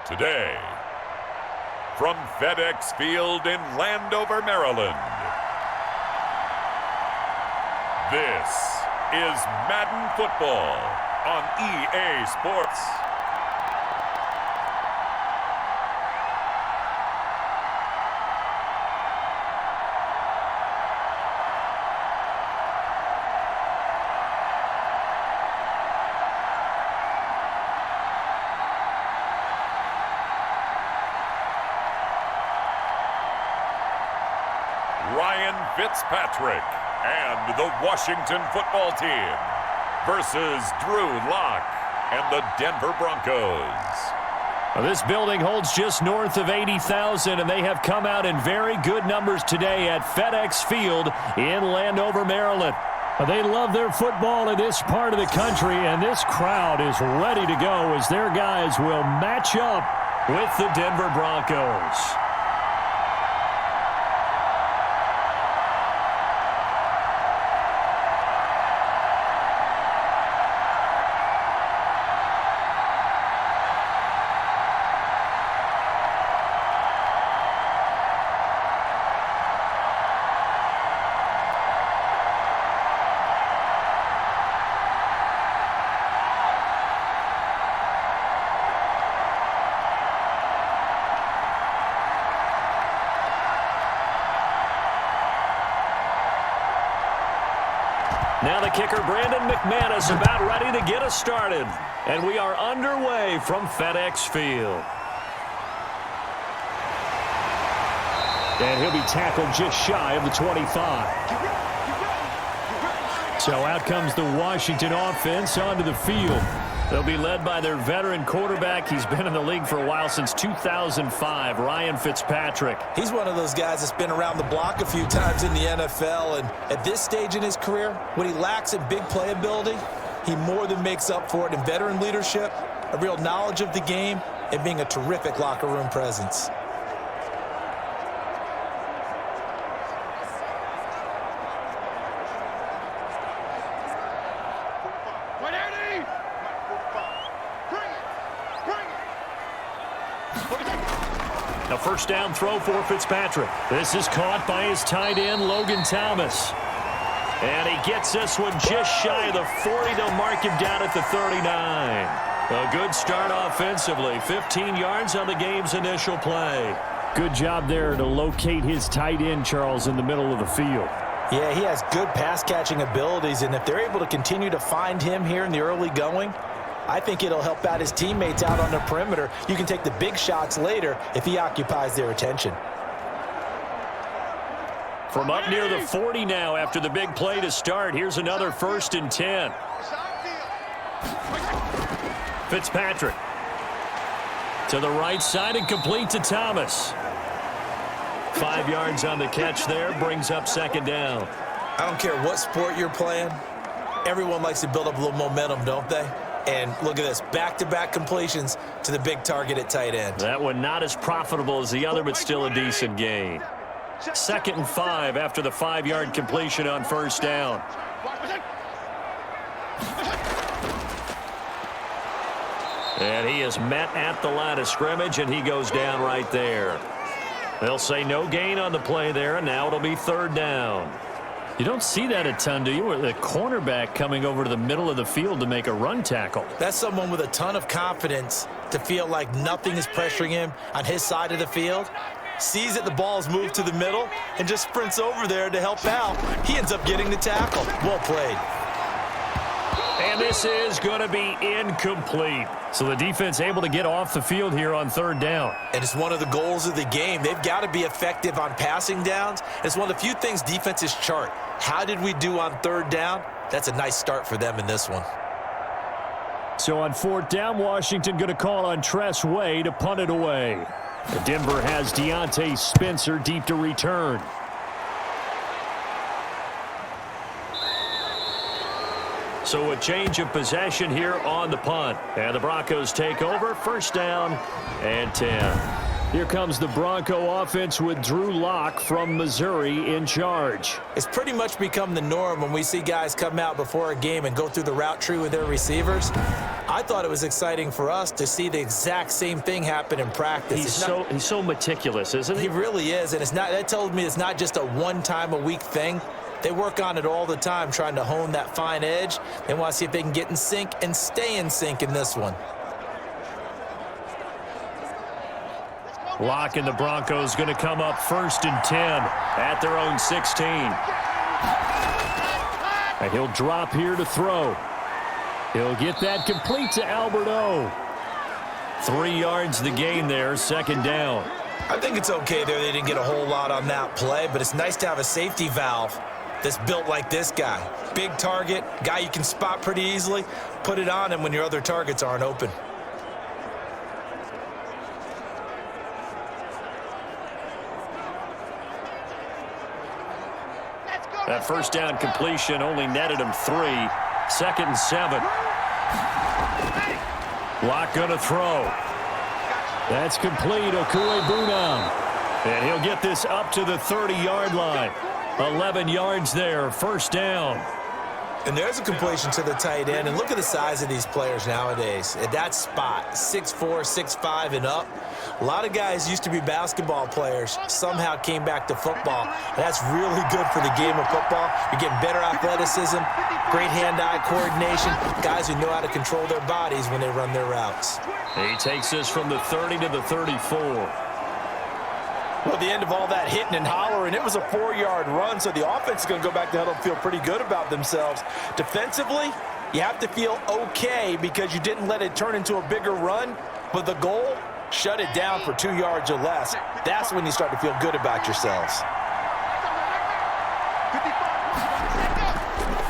Today, from FedEx Field in Landover, Maryland, this is Madden Football on EA Sports. Ryan Fitzpatrick and the Washington football team versus Drew Lock and the Denver Broncos. Well, this building holds just north of 80,000, and they have come out in very good numbers today at FedEx Field in Landover, Maryland. They love their football in this part of the country, and this crowd is ready to go as their guys will match up with the Denver Broncos. Now the kicker, Brandon McManus, about ready to get us started. And we are underway from FedEx Field. And he'll be tackled just shy of the 25. So out comes the Washington offense onto the field. They'll be led by their veteran quarterback. He's been in the league for a while, since 2005, Ryan Fitzpatrick. He's one of those guys that's been around the block a few times in the NFL, and at this stage in his career, what he lacks in big playability, he more than makes up for it in veteran leadership, a real knowledge of the game, and being a terrific locker room presence. A first down throw for Fitzpatrick. This is caught by his tight end, Logan Thomas. And he gets this one just shy of the 40. They'll mark him down at the 39. A good start offensively. 15 yards on the game's initial play. Good job there to locate his tight end, Charles, in the middle of the field. Yeah, he has good pass-catching abilities, and if they're able to continue to find him here in the early going, I think it'll help out his teammates out on the perimeter. You can take the big shots later if he occupies their attention. From up near the 40 now after the big play to start. Here's another 1st and 10. Fitzpatrick to the right side and complete to Thomas. 5 yards on the catch there, brings up 2nd down. I don't care what sport you're playing. Everyone likes to build up a little momentum, don't they? And look at this, back-to-back completions to the big target at tight end. That one not as profitable as the other, but still a decent gain. 2nd and 5 after the 5-yard completion on 1st down. And he is met at the line of scrimmage, and he goes down right there. They'll say no gain on the play there, and now it'll be 3rd down. You don't see that a ton, do you? With the cornerback coming over to the middle of the field to make a run tackle. That's someone with a ton of confidence to feel like nothing is pressuring him on his side of the field. Sees that the ball is moved to the middle and just sprints over there to help out. He ends up getting the tackle. Well played. And this is going to be incomplete. So the defense able to get off the field here on 3rd down. And it's one of the goals of the game. They've got to be effective on passing downs. It's one of the few things defenses chart. How did we do on 3rd down? That's a nice start for them in this one. So on 4th down, Washington going to call on Tress Way to punt it away. Denver has Deontay Spencer deep to return. So a change of possession here on the punt. And the Broncos take over. 1st down and 10. Here comes the Bronco offense with Drew Lock from Missouri in charge. It's pretty much become the norm when we see guys come out before a game and go through the route tree with their receivers. I thought it was exciting for us to see the exact same thing happen in practice. He's so meticulous, isn't he? He really is, and that tells me it's not just a one-time-a-week thing. They work on it all the time, trying to hone that fine edge. They want to see if they can get in sync and stay in sync in this one. Locke and the Broncos going to come up 1st and 10 at their own 16. And he'll drop here to throw. He'll get that complete to Alberto. 3 yards the gain there, 2nd down. I think it's okay there. They didn't get a whole lot on that play, but it's nice to have a safety valve that's built like this guy. Big target, guy you can spot pretty easily. Put it on him when your other targets aren't open. That 1st down completion only netted him 3. 2nd and 7. Locke going to throw. That's complete. Okuebunam. And he'll get this up to the 30-yard line. 11 yards there. 1st down. And there's a completion to the tight end. And look at the size of these players nowadays. At that spot, 6'4", 6'5", and up. A lot of guys used to be basketball players, somehow came back to football. And that's really good for the game of football. You're getting better athleticism, great hand-eye coordination, guys who know how to control their bodies when they run their routes. He takes this from the 30 to the 34. Well, at the end of all that hitting and hollering, it was a 4-yard run, so the offense is going to go back to huddle and feel pretty good about themselves. Defensively, you have to feel okay because you didn't let it turn into a bigger run, but the goal, shut it down for 2 yards or less. That's when you start to feel good about yourselves.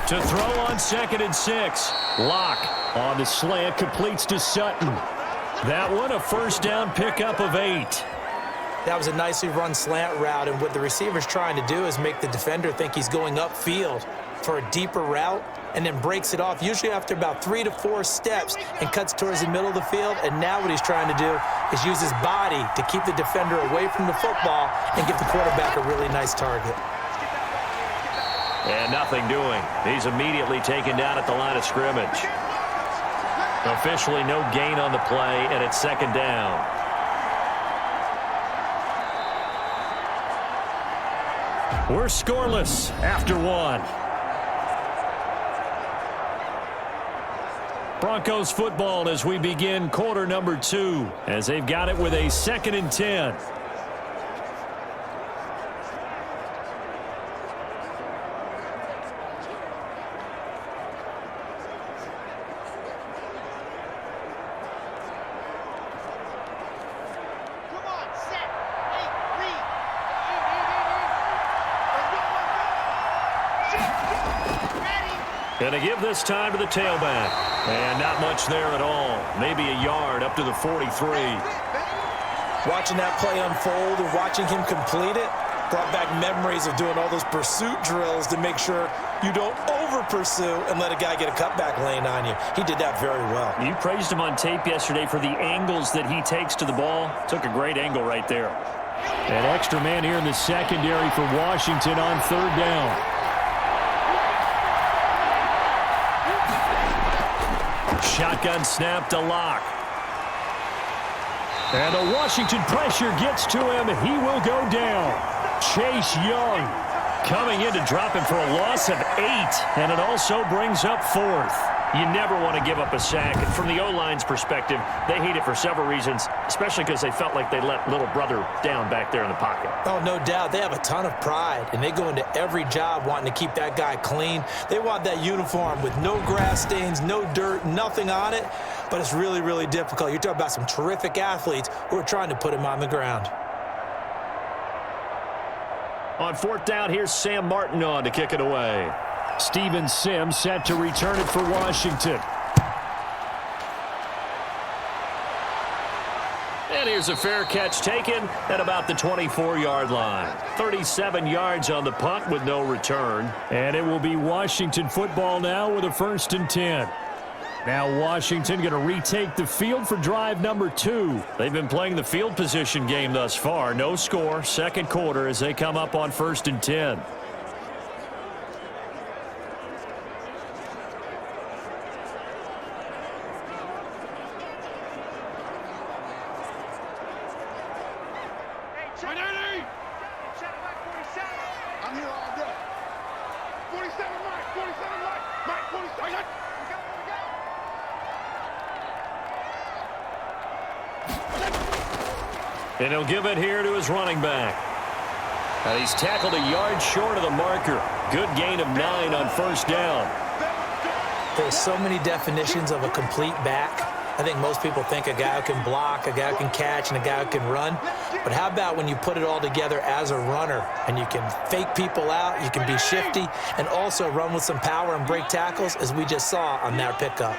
To throw on 2nd and 6. Locke on the slant completes to Sutton. That one a 1st down pickup of 8. That was a nicely run slant route, and what the receiver's trying to do is make the defender think he's going upfield for a deeper route and then breaks it off, usually after about 3 to 4 steps, and cuts towards the middle of the field. And now what he's trying to do is use his body to keep the defender away from the football and give the quarterback a really nice target. And nothing doing. He's immediately taken down at the line of scrimmage. Officially no gain on the play, and it's 2nd down. We're scoreless after 1. Broncos football as we begin quarter number 2, as they've got it with a 2nd and 10. Going to give this time to the tailback. And not much there at all. Maybe a yard up to the 43. Watching that play unfold and watching him complete it brought back memories of doing all those pursuit drills to make sure you don't over-pursue and let a guy get a cutback lane on you. He did that very well. You praised him on tape yesterday for the angles that he takes to the ball. Took a great angle right there. An extra man here in the secondary for Washington on 3rd down. Shotgun snap to Locke. And the Washington pressure gets to him. He will go down. Chase Young coming in to drop him for a loss of 8. And it also brings up 4th. You never want to give up a sack. And from the O-line's perspective, they hate it for several reasons, especially because they felt like they let little brother down back there in the pocket. Oh, no doubt. They have a ton of pride, and they go into every job wanting to keep that guy clean. They want that uniform with no grass stains, no dirt, nothing on it. But it's really, really difficult. You're talking about some terrific athletes who are trying to put him on the ground. On 4th down, here's Sam Martin on to kick it away. Steven Sims set to return it for Washington. And here's a fair catch taken at about the 24-yard line. 37 yards on the punt with no return. And it will be Washington football now with a 1st and 10. Now Washington going to retake the field for drive number 2. They've been playing the field position game thus far. No score, 2nd quarter as they come up on 1st and 10. And he'll give it here to his running back. And he's tackled a yard short of the marker. Good gain of 9 on first down. There's so many definitions of a complete back. I think most people think a guy who can block, a guy who can catch, and a guy who can run. But how about when you put it all together as a runner and you can fake people out, you can be shifty, and also run with some power and break tackles, as we just saw on that pickup.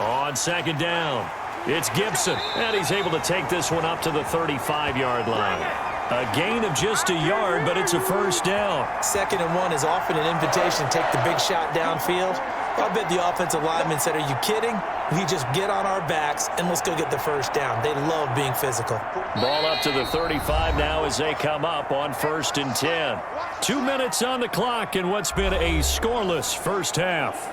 On second down, it's Gibson, and he's able to take this one up to the 35-yard line. A gain of just a yard, but it's a first down. 2nd and 1 is often an invitation to take the big shot downfield. I bet the offensive lineman said, "Are you kidding? We just get on our backs and let's go get the first down." They love being physical. Ball up to the 35 now as they come up on 1st and 10. 2 minutes on the clock in what's been a scoreless first half.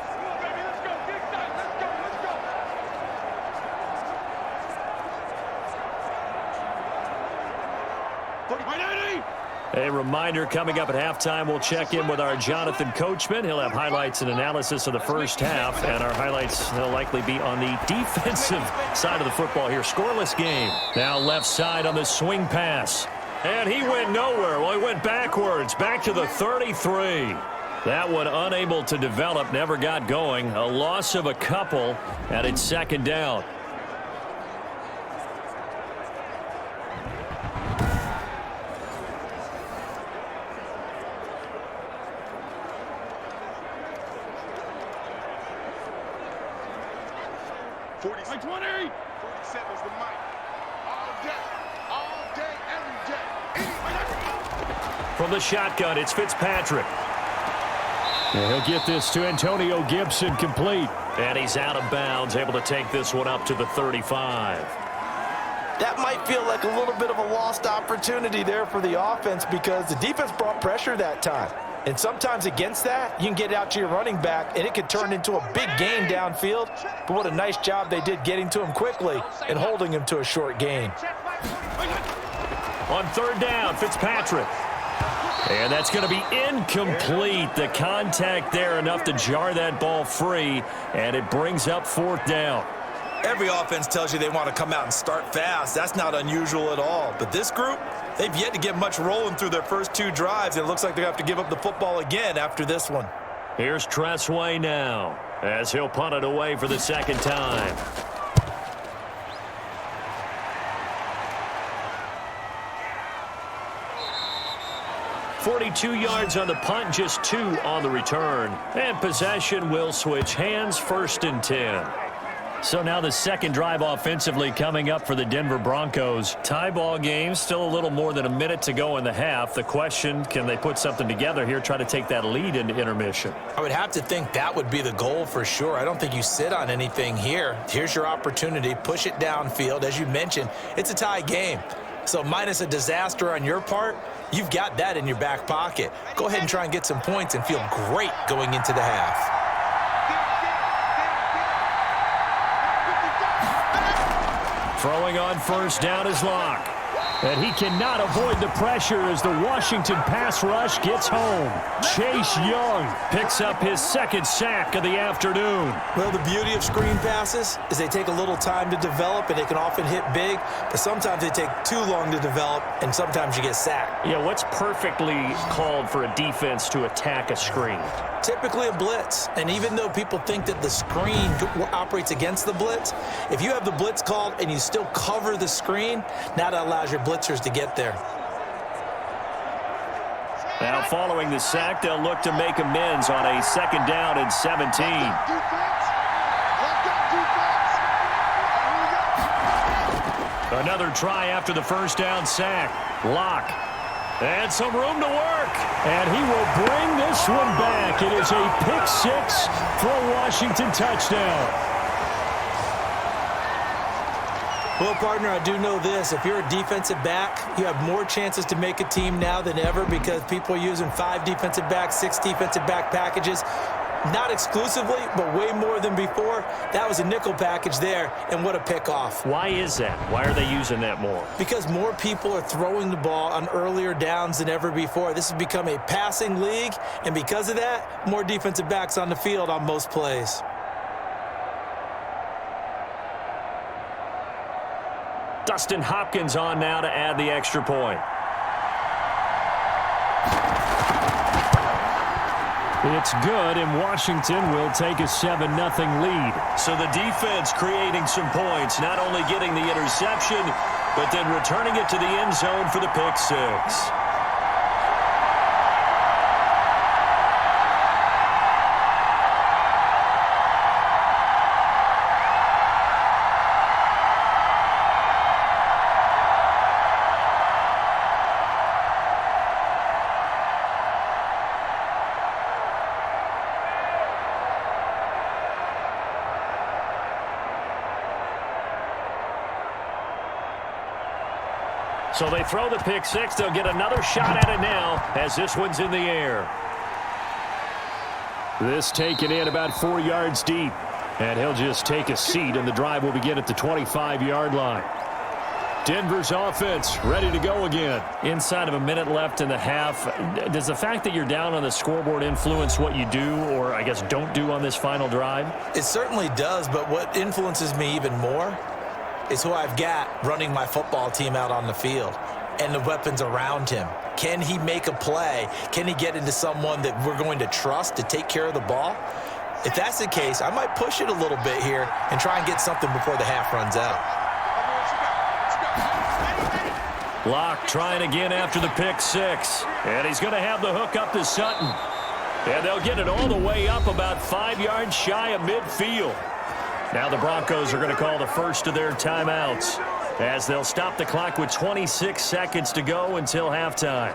A reminder, coming up at halftime, we'll check in with our Jonathan Coachman. He'll have highlights and analysis of the first half, and our highlights will likely be on the defensive side of the football here. Scoreless game. Now left side on the swing pass. And he went nowhere. Well, he went backwards, back to the 33. That one unable to develop, never got going. A loss of a couple, and it's 2nd down. From the shotgun, it's Fitzpatrick. And he'll get this to Antonio Gibson complete. And he's out of bounds, able to take this one up to the 35. That might feel like a little bit of a lost opportunity there for the offense because the defense brought pressure that time. And sometimes against that, you can get out to your running back, and it could turn into a big gain downfield. But what a nice job they did getting to him quickly and holding him to a short gain. On 3rd down, Fitzpatrick. And that's going to be incomplete. The contact there enough to jar that ball free, and it brings up 4th down. Every offense tells you they want to come out and start fast. That's not unusual at all. But this group, they've yet to get much rolling through their first 2 drives, and it looks like they have to give up the football again after this one. Here's Tressway now as he'll punt it away for the 2nd time. .42 yards on the punt, just 2 on the return. And possession will switch hands, 1st and 10. So now the 2nd drive offensively coming up for the Denver Broncos. Tie ball game, still a little more than a minute to go in the half. The question, can they put something together here, try to take that lead into intermission? I would have to think that would be the goal for sure. I don't think you sit on anything here. Here's your opportunity. Push it downfield. As you mentioned, it's a tie game. So minus a disaster on your part, you've got that in your back pocket. Go ahead and try and get some points and feel great going into the half. Throwing on 1st down is Locke. And he cannot avoid the pressure as the Washington pass rush gets home. Chase Young picks up his 2nd sack of the afternoon. Well, the beauty of screen passes is they take a little time to develop, and they can often hit big, but sometimes they take too long to develop, and sometimes you get sacked. Yeah, what's perfectly called for a defense to attack a screen? Typically a blitz, and even though people think that the screen operates against the blitz, if you have the blitz called and you still cover the screen, now that allows your blitzers to get there. Now following the sack, they'll look to make amends on a 2nd down and 17. Another try after the 1st down sack. Locke. And some room to work. And he will bring this one back. It is a pick 6 for a Washington touchdown. Well, partner, I do know this. If you're a defensive back, you have more chances to make a team now than ever because people are using 5 defensive backs, 6 defensive back packages. Not exclusively, but way more than before. That was a nickel package there, and what a pickoff. Why is that? Why are they using that more? Because more people are throwing the ball on earlier downs than ever before. This has become a passing league, and because of that, more defensive backs on the field on most plays. Dustin Hopkins on now to add the extra point. It's good, and Washington will take a 7-0 lead. So the defense creating some points, not only getting the interception, but then returning it to the end zone for the pick six. So they throw the pick six. They'll get another shot at it now as this one's in the air. This taken in about 4 yards deep. And he'll just take a seat, and the drive will begin at the 25-yard line. Denver's offense ready to go again. Inside of a minute left in the half, does the fact that you're down on the scoreboard influence what you do, or I guess don't do on this final drive? It certainly does, but what influences me even more is who I've got running my football team out on the field and the weapons around him. Can he make a play? Can he get into someone that we're going to trust to take care of the ball? If that's the case, I might push it a little bit here and try and get something before the half runs out. Locke trying again after the pick six. And he's going to have the hook up to Sutton. And they'll get it all the way up about 5 yards shy of midfield. Now the Broncos are going to call the first of their timeouts as they'll stop the clock with 26 seconds to go until halftime.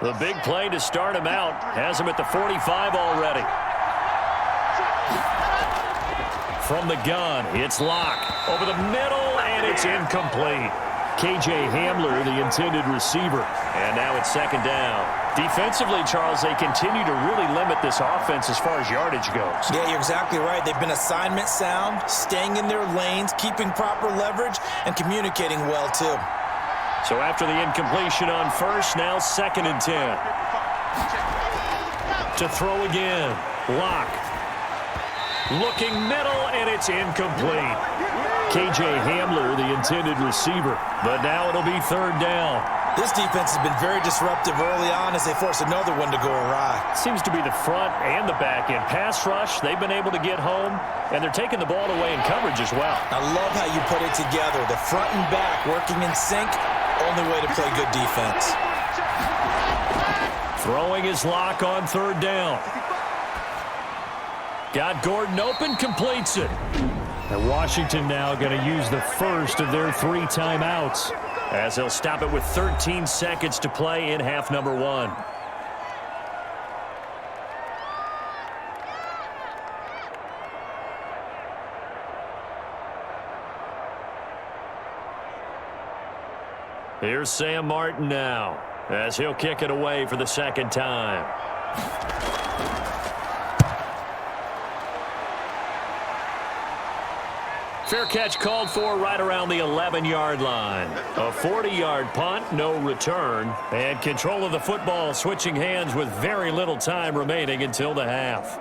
The big play to start him out has him at the 45 already. From the gun, it's Locke over the middle, and it's incomplete. K.J. Hamler, the intended receiver. And now it's second down. Defensively, Charles, they continue to really limit this offense as far as yardage goes. Yeah, you're exactly right. They've been assignment sound, staying in their lanes, keeping proper leverage, and communicating well, too. So after the incompletion on first, now 2nd and 10. To throw again. Locke. Looking middle, and it's incomplete. K.J. Hamler, the intended receiver. But now it'll be 3rd down. This defense has been very disruptive early on as they force another one to go awry. Seems to be the front and the back end. Pass rush, they've been able to get home, and they're taking the ball away in coverage as well. I love how you put it together. The front and back working in sync, only way to play good defense. Throwing his Locke on 3rd down. Got Gordon open, completes it. And Washington now going to use the first of their 3 timeouts as they'll stop it with 13 seconds to play in half number 1. Here's Sam Martin now as he'll kick it away for the 2nd time. Fair catch called for right around the 11-yard line. A 40-yard punt, no return. And control of the football switching hands with very little time remaining until the half.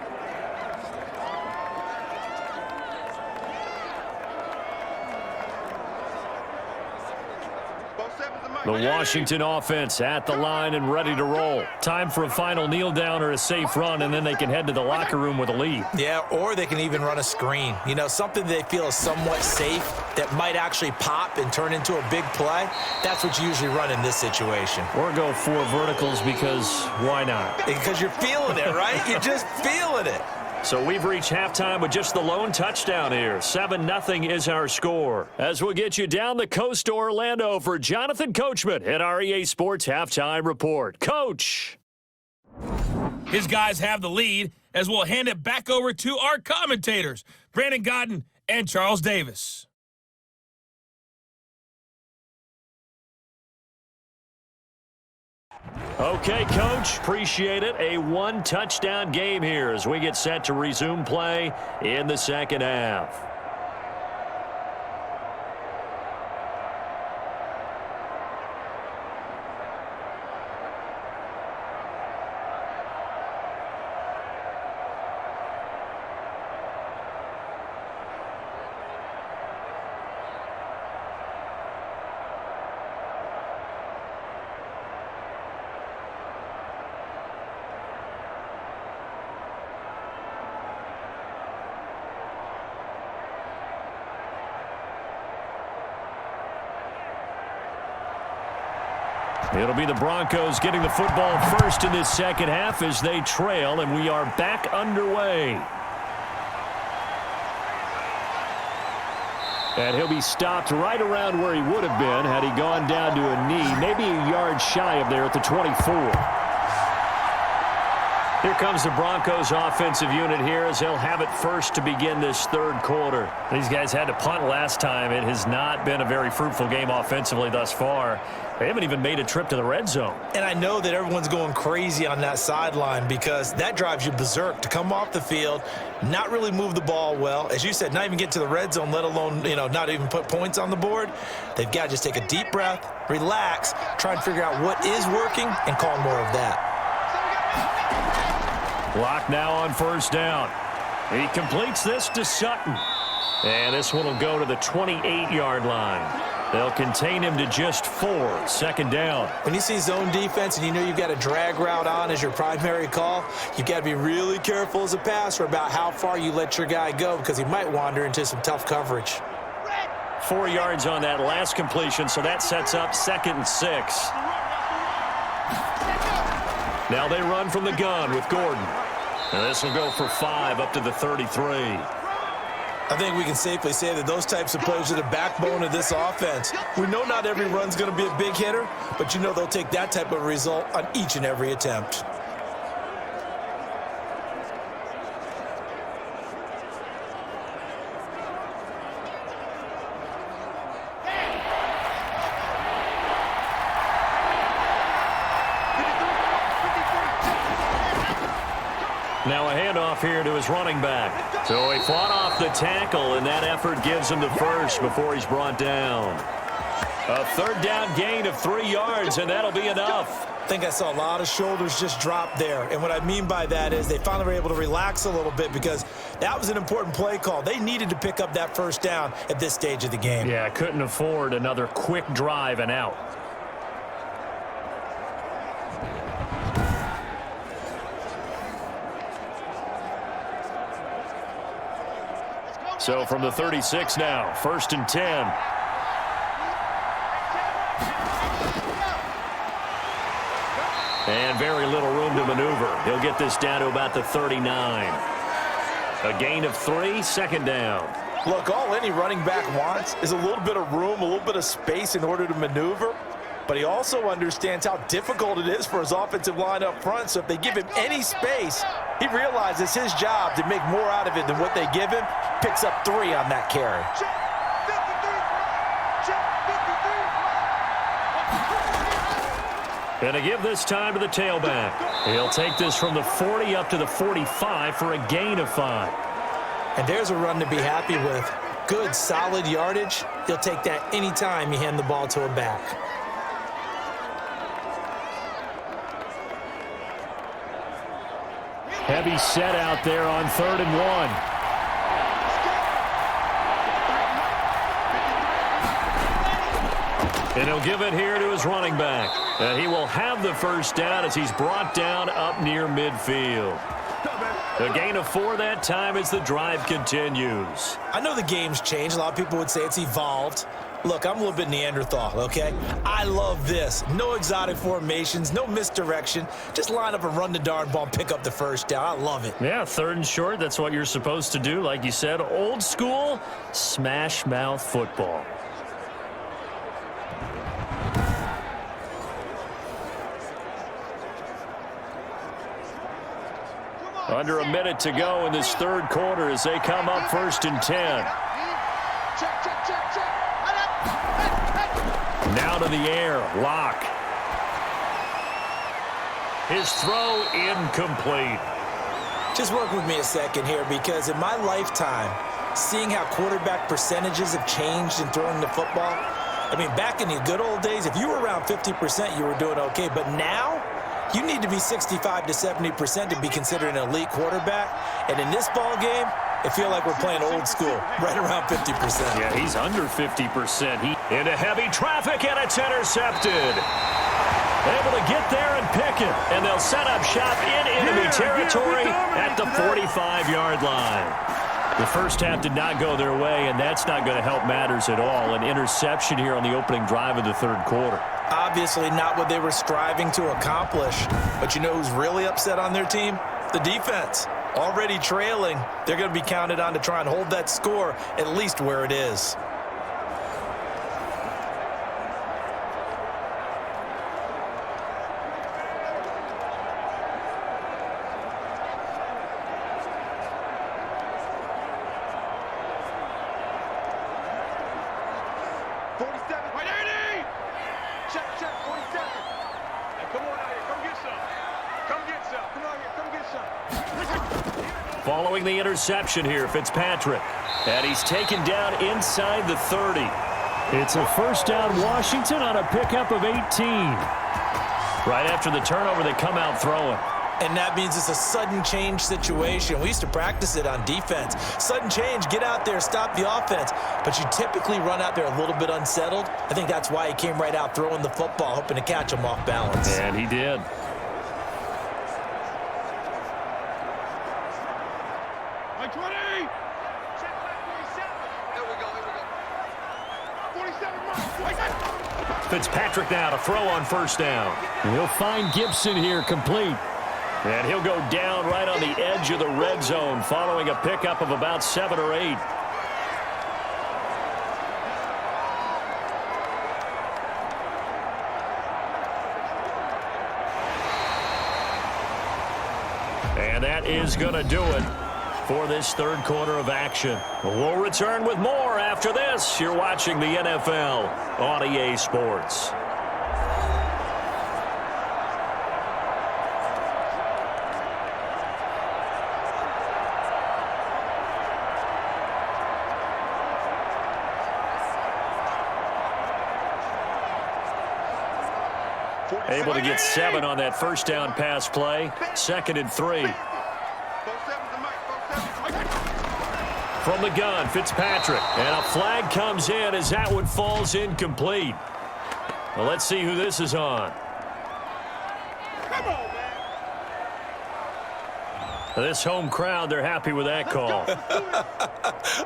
The Washington offense at the line and ready to roll. Time for a final kneel down or a safe run, and then they can head to the locker room with a lead. Yeah, or they can even run a screen. You know, something they feel is somewhat safe that might actually pop and turn into a big play. That's what you usually run in this situation. Or go 4 verticals because why not? Because you're feeling it, right? You're just feeling it. So we've reached halftime with just the lone touchdown here. 7-0 is our score. As we'll get you down the coast to Orlando for Jonathan Coachman at our EA Sports Halftime Report. Coach! His guys have the lead as we'll hand it back over to our commentators, Brandon Godden and Charles Davis. Okay, Coach, appreciate it. A 1-touchdown game here as we get set to resume play in the 2nd half. It'll be the Broncos getting the football first in this second half as they trail, and we are back underway. And he'll be stopped right around where he would have been had he gone down to a knee, maybe a yard shy of there at the 24. Here comes the Broncos offensive unit here as they'll have it first to begin this third quarter. These guys had to punt last time. It has not been a very fruitful game offensively thus far. They haven't even made a trip to the red zone. And I know that everyone's going crazy on that sideline because that drives you berserk to come off the field, not really move the ball well. As you said, not even get to the red zone, let alone, not even put points on the board. They've got to just take a deep breath, relax, try and figure out what is working and call more of that. Clock now on first down. He completes this to Sutton. And this one will go to the 28-yard line. They'll contain him to just 4. Second down. When you see zone defense and you know you've got a drag route on as your primary call, you've got to be really careful as a passer about how far you let your guy go because he might wander into some tough coverage. 4 yards on that last completion, so that sets up 2nd and 6. Now they run from the gun with Gordon. And this will go for 5 up to the 33. I think we can safely say that those types of plays are the backbone of this offense. We know not every run's going to be a big hitter, but you know they'll take that type of result on each and every attempt. Now a handoff here to his running back. So he fought off the tackle, and that effort gives him the first before he's brought down. A third down gain of 3 yards, and that'll be enough. I think I saw a lot of shoulders just drop there. And what I mean by that is they finally were able to relax a little bit because that was an important play call. They needed to pick up that first down at this stage of the game. Yeah, couldn't afford another quick drive and out. So from the 36 now, 1st and 10. And very little room to maneuver. He'll get this down to about the 39. A gain of 3, 2nd down. Look, all any running back wants is a little bit of room, a little bit of space in order to maneuver. But he also understands how difficult it is for his offensive line up front. So if they give him any space, he realizes his job to make more out of it than what they give him. Picks up 3 on that carry. And to give this time to the tailback. He'll take this from the 40 up to the 45 for a gain of 5. And there's a run to be happy with. Good, solid yardage. He'll take that anytime you hand the ball to a back. Heavy set out there on 3rd and 1. And he'll give it here to his running back. And he will have the first down as he's brought down up near midfield. A gain of 4 that time as the drive continues. I know the game's changed. A lot of people would say it's evolved. Look, I'm a little bit Neanderthal, okay? I love this. No exotic formations, no misdirection. Just line up and run the darn ball and pick up the first down. I love it. Yeah, 3rd and short, that's what you're supposed to do. Like you said, old school, smash mouth football. Under a minute to go in this third quarter as they come up 1st and 10. Now to the air, Locke. His throw incomplete. Just work with me a second here because in my lifetime, seeing how quarterback percentages have changed in throwing the football, I mean, back in the good old days, if you were around 50%, you were doing okay. But now, you need to be 65 to 70% to be considered an elite quarterback. And in this ball game, it feels like we're playing old school, right around 50%. Yeah, he's under 50%. Into heavy traffic, and it's intercepted. Able to get there and pick it. And they'll set up shop in enemy territory at the 45-yard line. The first half did not go their way, and that's not going to help matters at all. An interception here on the opening drive of the third quarter. Obviously not what they were striving to accomplish. But you know who's really upset on their team? The defense. Already trailing, they're going to be counted on to try and hold that score at least where it is. Following the interception here, Fitzpatrick. And he's taken down inside the 30. It's a first down, Washington, on a pickup of 18. Right after the turnover, they come out throwing. And that means it's a sudden change situation. We used to practice it on defense. Sudden change, get out there, stop the offense. But you typically run out there a little bit unsettled. I think that's why he came right out throwing the football, hoping to catch him off balance. And he did. Fitzpatrick now to throw on first down. He'll find Gibson here complete. And he'll go down right on the edge of the red zone following a pickup of about 7 or 8. And that is going to do it for this third quarter of action. We'll return with more after this. You're watching the NFL on EA Sports. Able to get 7 on that first down pass play. 2nd and 3. From the gun, Fitzpatrick. And a flag comes in as that one falls incomplete. Well, let's see who this is on. This home crowd, they're happy with that call.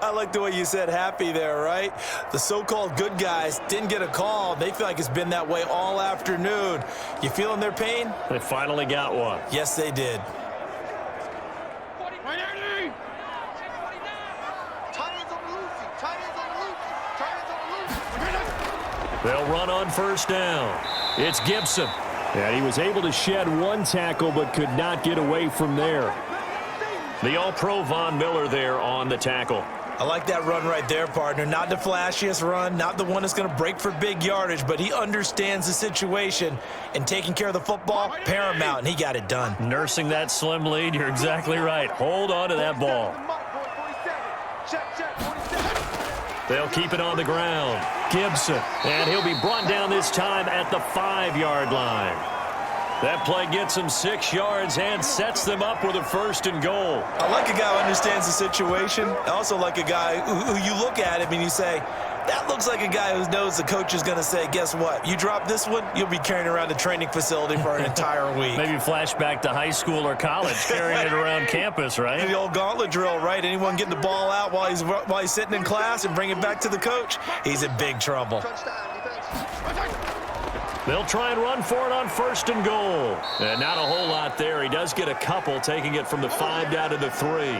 I like the way you said happy there, right? The so-called good guys didn't get a call. They feel like it's been that way all afternoon. You feeling their pain? They finally got one. Yes, they did. They'll run on first down. It's Gibson. And he was able to shed one tackle but could not get away from there. The All-Pro Von Miller there on the tackle. I like that run right there, partner. Not the flashiest run, not the one that's going to break for big yardage, but he understands the situation, and taking care of the football, paramount, and he got it done. Nursing that slim lead, you're exactly right. Hold on to that ball. They'll keep it on the ground. Gibson, and he'll be brought down this time at the 5-yard line. That play gets him 6 yards and sets them up with a 1st and goal. I like a guy who understands the situation. I also like a guy who you look at him and you say, that looks like a guy who knows the coach is going to say, guess what? You drop this one, you'll be carrying around the training facility for an entire week. Maybe flashback to high school or college, carrying it around campus, right? The old gauntlet drill, right? Anyone getting the ball out while he's sitting in class and bring it back to the coach, he's in big trouble. They'll try and run for it on 1st and goal. And not a whole lot there. He does get a couple, taking it from the 5 down to the 3.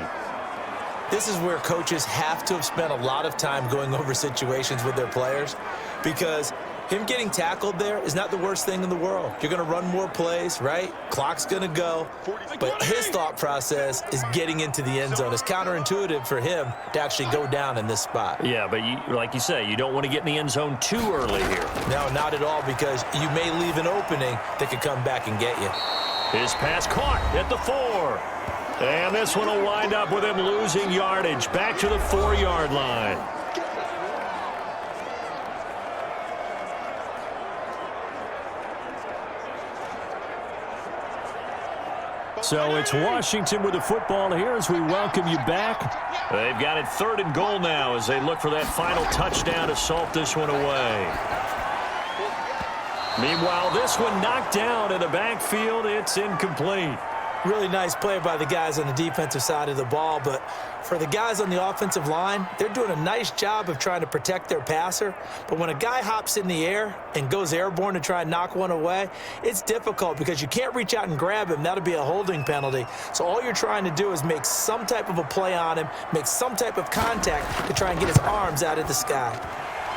This is where coaches have to have spent a lot of time going over situations with their players, because him getting tackled there is not the worst thing in the world. You're going to run more plays, right? Clock's going to go. But his thought process is getting into the end zone. It's counterintuitive for him to actually go down in this spot. Yeah, but like you say, you don't want to get in the end zone too early here. No, not at all, because you may leave an opening that could come back and get you. His pass caught at the 4. And this one will wind up with him losing yardage back to the 4-yard line. So it's Washington with the football here as we welcome you back. They've got it 3rd and goal now as they look for that final touchdown to salt this one away. Meanwhile, this one knocked down in the backfield. It's incomplete. Really nice play by the guys on the defensive side of the ball, but for the guys on the offensive line, they're doing a nice job of trying to protect their passer. But when a guy hops in the air and goes airborne to try and knock one away, it's difficult because you can't reach out and grab him. That'll be a holding penalty. So all you're trying to do is make some type of a play on him, make some type of contact to try and get his arms out of the sky.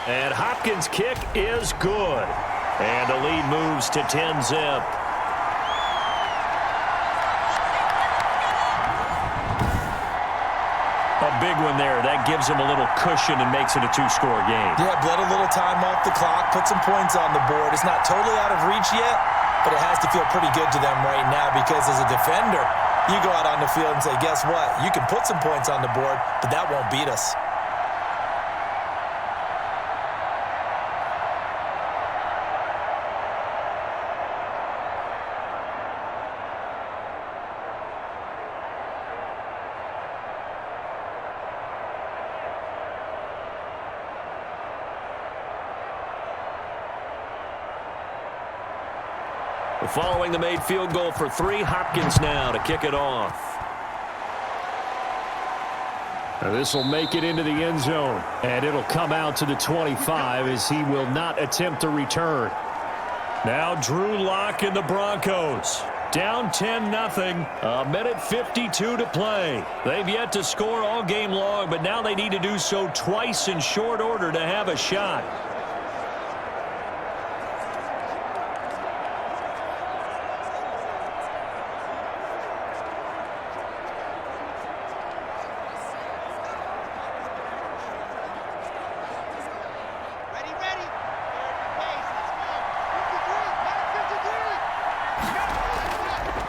And Hopkins' kick is good. And the lead moves to 10-zip. A big one there. That gives him a little cushion and makes it a two-score game. Yeah, bled a little time off the clock, put some points on the board. It's not totally out of reach yet, but it has to feel pretty good to them right now because as a defender, you go out on the field and say, guess what? You can put some points on the board, but that won't beat us. Following the made field goal for 3, Hopkins now to kick it off. This will make it into the end zone, and it'll come out to the 25 as he will not attempt a return. Now Drew Lock and the Broncos. Down 10-0, a minute 52 to play. They've yet to score all game long, but now they need to do so twice in short order to have a shot.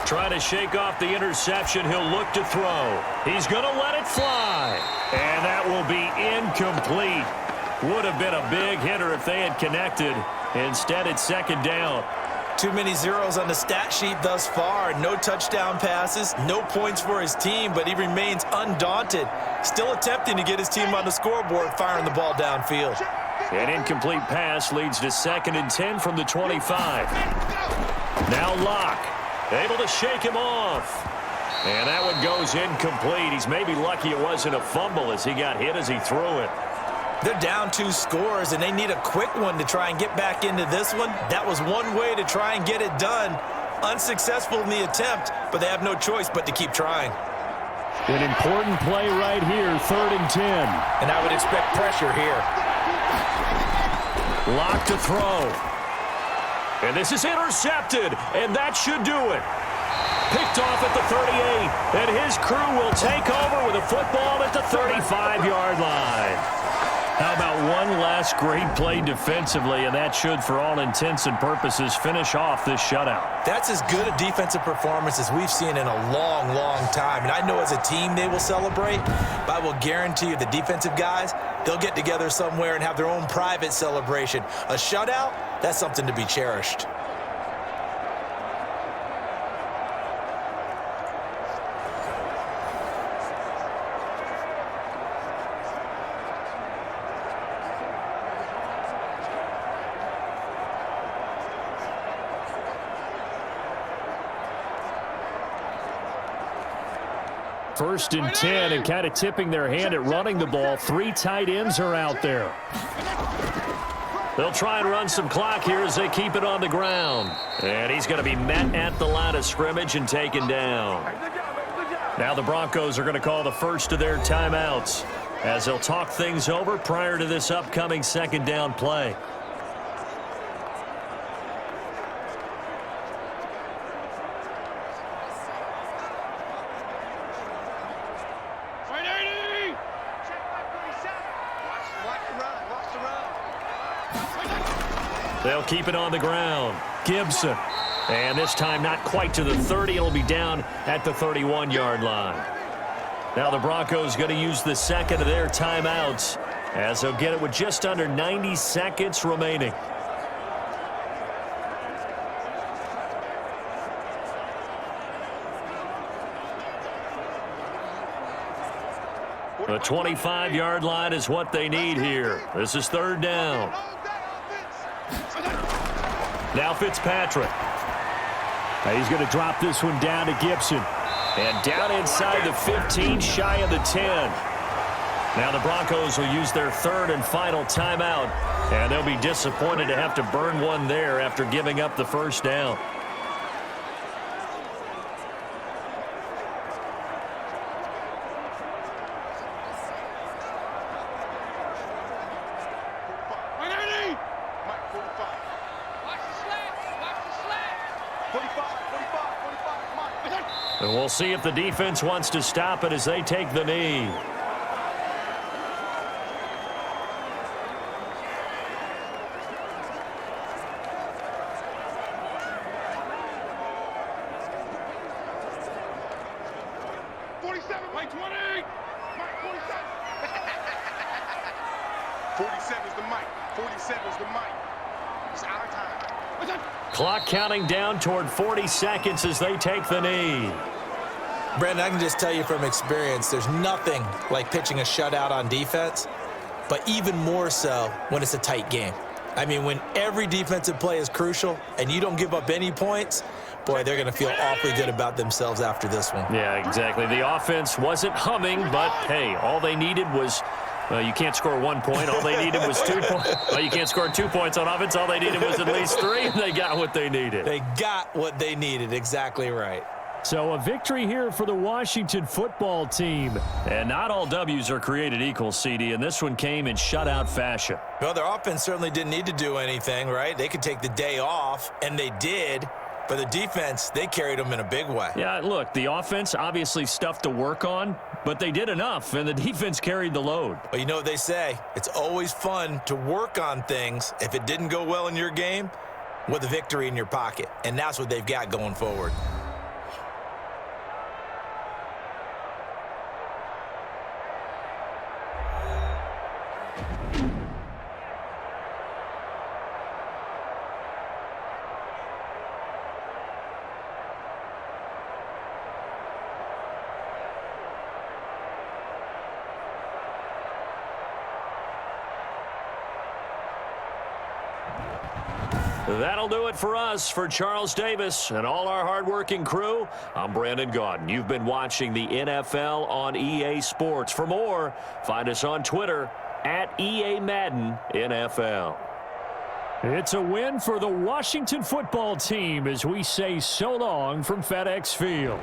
Trying to shake off the interception. He'll look to throw. He's going to let it fly. And that will be incomplete. Would have been a big hitter if they had connected. Instead, it's second down. Too many zeros on the stat sheet thus far. No touchdown passes, no points for his team, but he remains undaunted. Still attempting to get his team on the scoreboard, firing the ball downfield. An incomplete pass leads to 2nd and 10 from the 25. Now Lock. Able to shake him off. And that one goes incomplete. He's maybe lucky it wasn't a fumble as he got hit as he threw it. They're down 2 scores, and they need a quick one to try and get back into this one. That was one way to try and get it done. Unsuccessful in the attempt, but they have no choice but to keep trying. An important play right here, 3rd and 10. And I would expect pressure here. Lock to throw. And this is intercepted, and that should do it. Picked off at the 38, and his crew will take over with a football at the 35-yard line. How about one last great play defensively, and that should, for all intents and purposes, finish off this shutout. That's as good a defensive performance as we've seen in a long, long time. And I know as a team they will celebrate, but I will guarantee you the defensive guys, they'll get together somewhere and have their own private celebration. A shutout, that's something to be cherished. First and 10, and kind of tipping their hand at running the ball. 3 tight ends are out there. They'll try and run some clock here as they keep it on the ground. And he's going to be met at the line of scrimmage and taken down. Now the Broncos are going to call the first of their timeouts as they'll talk things over prior to this upcoming 2nd down play. They'll keep it on the ground. Gibson. And this time not quite to the 30. It'll be down at the 31-yard line. Now the Broncos going to use the second of their timeouts as they'll get it with just under 90 seconds remaining. The 25-yard line is what they need here. This is 3rd down. Now Fitzpatrick. He's going to drop this one down to Gibson. And down inside the 15, shy of the 10. Now the Broncos will use their third and final timeout, and they'll be disappointed to have to burn one there after giving up the first down. And we'll see if the defense wants to stop it as they take the knee. Clock counting down toward 40 seconds as they take the knee. Brandon, I can just tell you from experience, there's nothing like pitching a shutout on defense, but even more so when it's a tight game. I mean, when every defensive play is crucial and you don't give up any points, boy, they're going to feel awfully good about themselves after this one. Yeah, exactly. The offense wasn't humming, but, hey, all they needed was you can't score 1 point. All they needed was 2 points. Well, you can't score 2 points on offense. All they needed was at least 3, and they got what they needed. They got what they needed. Exactly right. So a victory here for the Washington football team. And not all W's are created equal, CD, and this one came in shutout fashion. Well, their offense certainly didn't need to do anything, right? They could take the day off, and they did. But the defense, they carried them in a big way. Yeah, look, the offense obviously stuff to work on, but they did enough, and the defense carried the load. Well, you know what they say. It's always fun to work on things if it didn't go well in your game with a victory in your pocket. And that's what they've got going forward. That'll do it for us. For Charles Davis and all our hardworking crew, I'm Brandon Gaudin. You've been watching the NFL on EA Sports. For more, find us on Twitter at EA Madden NFL. It's a win for the Washington football team as we say so long from FedEx Field.